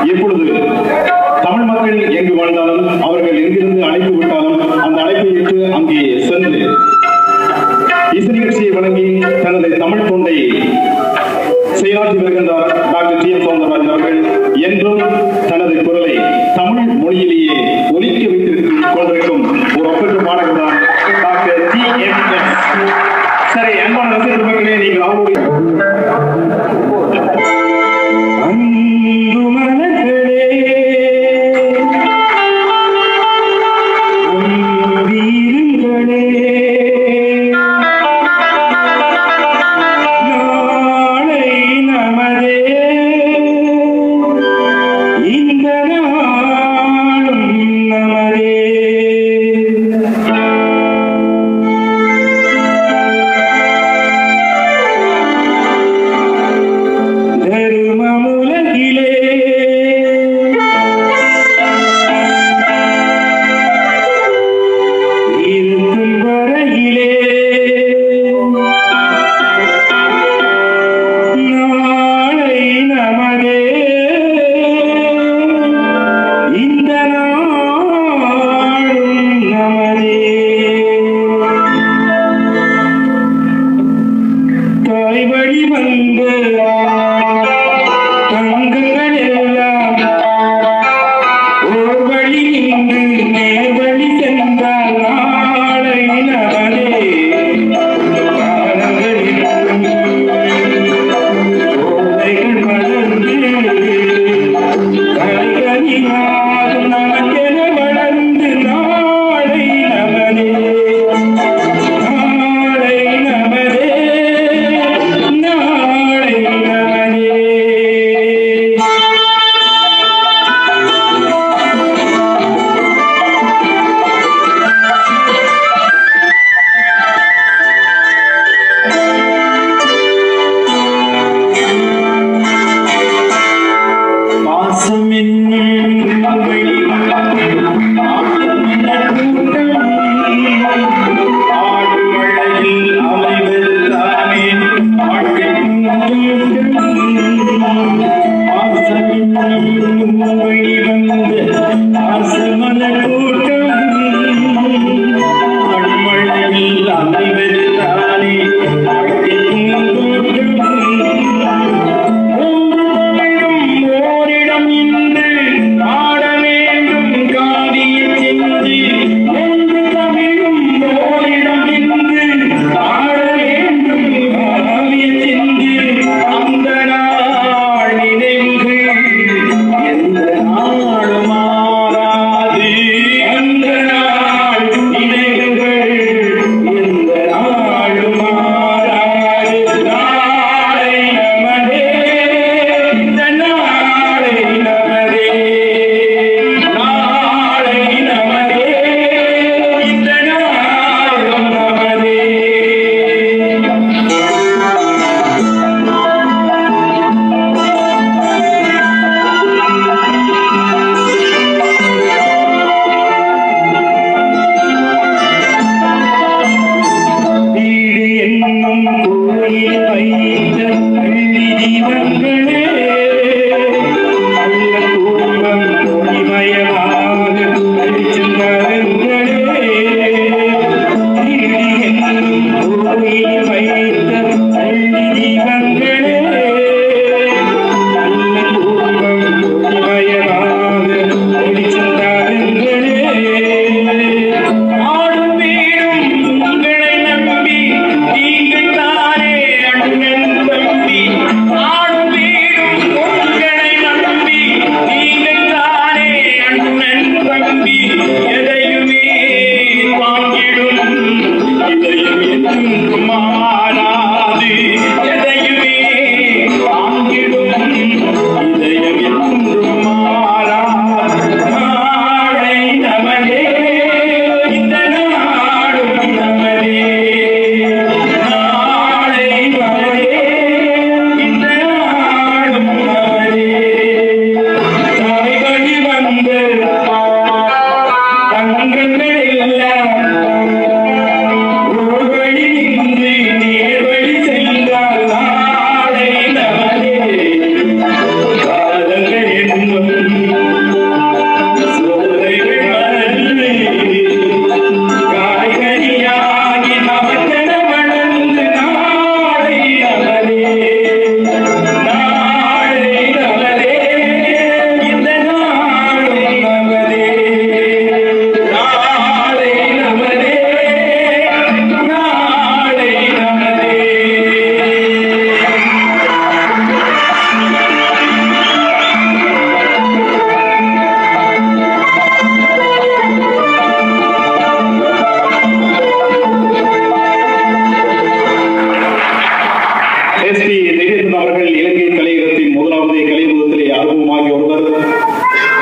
இப்பொழுது தமிழ் மக்கள் எங்கு வாழ்ந்தாலும் அவர்கள் எங்கிருந்து அழைப்பு விட்டாலும் அந்த அழைப்பை ஏற்று அங்கே சென்று இசை நிகழ்ச்சியை வழங்கி தனது தமிழ் தொண்டை செயலாற்றி வருகின்றார் டாக்டர் டி எம் சௌந்தரராஜன் அவர்கள். என்றும் தனது குரலை தமிழ் மொழியிலேயே ஒலிக்க வைத்திருக்கும் கொண்டிருக்கும் ஒரு ஒப்பற்ற பாடகர் தான் டாக்டர் டி எம் எஸ். சரி, அன்பான ரசிகர் மக்களே, நீங்கள் அவருடைய தம்பி எதையுமே வாங்கிடும் இதயம் என்றும் மாறாது எதையுமே வாங்கிடும் இதயம் என்றும் மாறாது நாளை நமதே இந்த நாடும் நமதே நாளை நமதே இந்த நாடும் நமதே தாய் வழி வந்து தங்கள் எல்லாம் ஒரு வழி நின்று நேர் வழி சென்றால் நாளை நமதே காதங்கள் என்னும் சோலைகள் மறந்து காய்கறியாகி நமக்கென வளர்ந்து நாளை நமதே நாளை நமதே இந்த நாளும் நமதே நாளை நமதே நாளை நமதே. எஸ்பி தினேசன் அவர்கள் இலங்கை கலையகத்தின் முதலாவது கலையகத்திலே அறிமுகமாகி ஒருவர்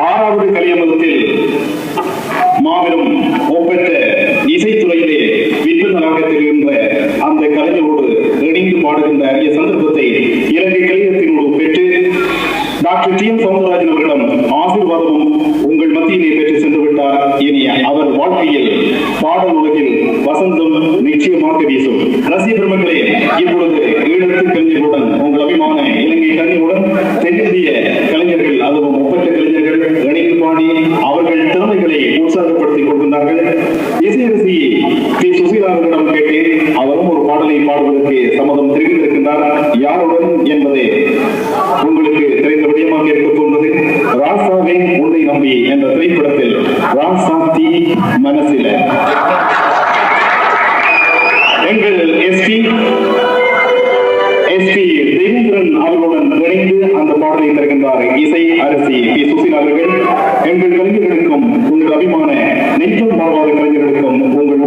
6வது கலையகத்தில் மாபெரும் ஒப்பற்ற இசைத்துறையிலே விற்பனராக தெரிகின்ற அந்த கலைஞரோடு இணைந்து பாடுகின்ற அரிய சந்தர்ப்பத்தை இலங்கை கலையகத்தினோடு பெற்று டாக்டர் டி எம் சௌந்தரராஜன் அவர்களிடம் ஆசீர்வாதமும் உங்கள் மத்தியிலே பெற்று சென்று விட்டார். இனி அவர் வாழ்க்கையில் பாடல் உலகில் வசந்தம் நிச்சயமாக வீசும். ரசிக பெருமக்களே, இப்பொழுது ஈழத்து கலைஞர்களுடன் உங்கள் அபிமான இலங்கை கலைஞருடன் தென்னிந்திய கலைஞர்கள் அதுவும் ஒப்பற்ற கலைஞர்கள் இணைந்து பாடி அவர்கள் திறமைகளை உற்சாகப்படுத்திக் கொள்கின்றார்கள். இசையரசி பி சுசீலா அவர்களிடம் கேட்டேன். அவரும் ஒரு பாடலை பாடுவதற்கு சம்மதம் தெரிவித்திருக்கின்றார். யாருடன் என்பதை உங்களுக்கு தெரிந்த விடயமாக இருக்கப் போன்றது. ராசாவே உன்னை நம்பி என்ற திரைப்படத்தில் ராசாத்தி மனசில எங்கள் எஸ்பி தேவேந்திரன் அவர்களுடன் இணைந்து அந்த பாடலை தருகின்றார் இசை அரசி பி சுசீலா அவர்கள். எங்கள் கலைஞர்களுக்கும் உங்கள் அபிமான நெஞ்சம் வாழ்வாத கலைஞர்களுக்கும்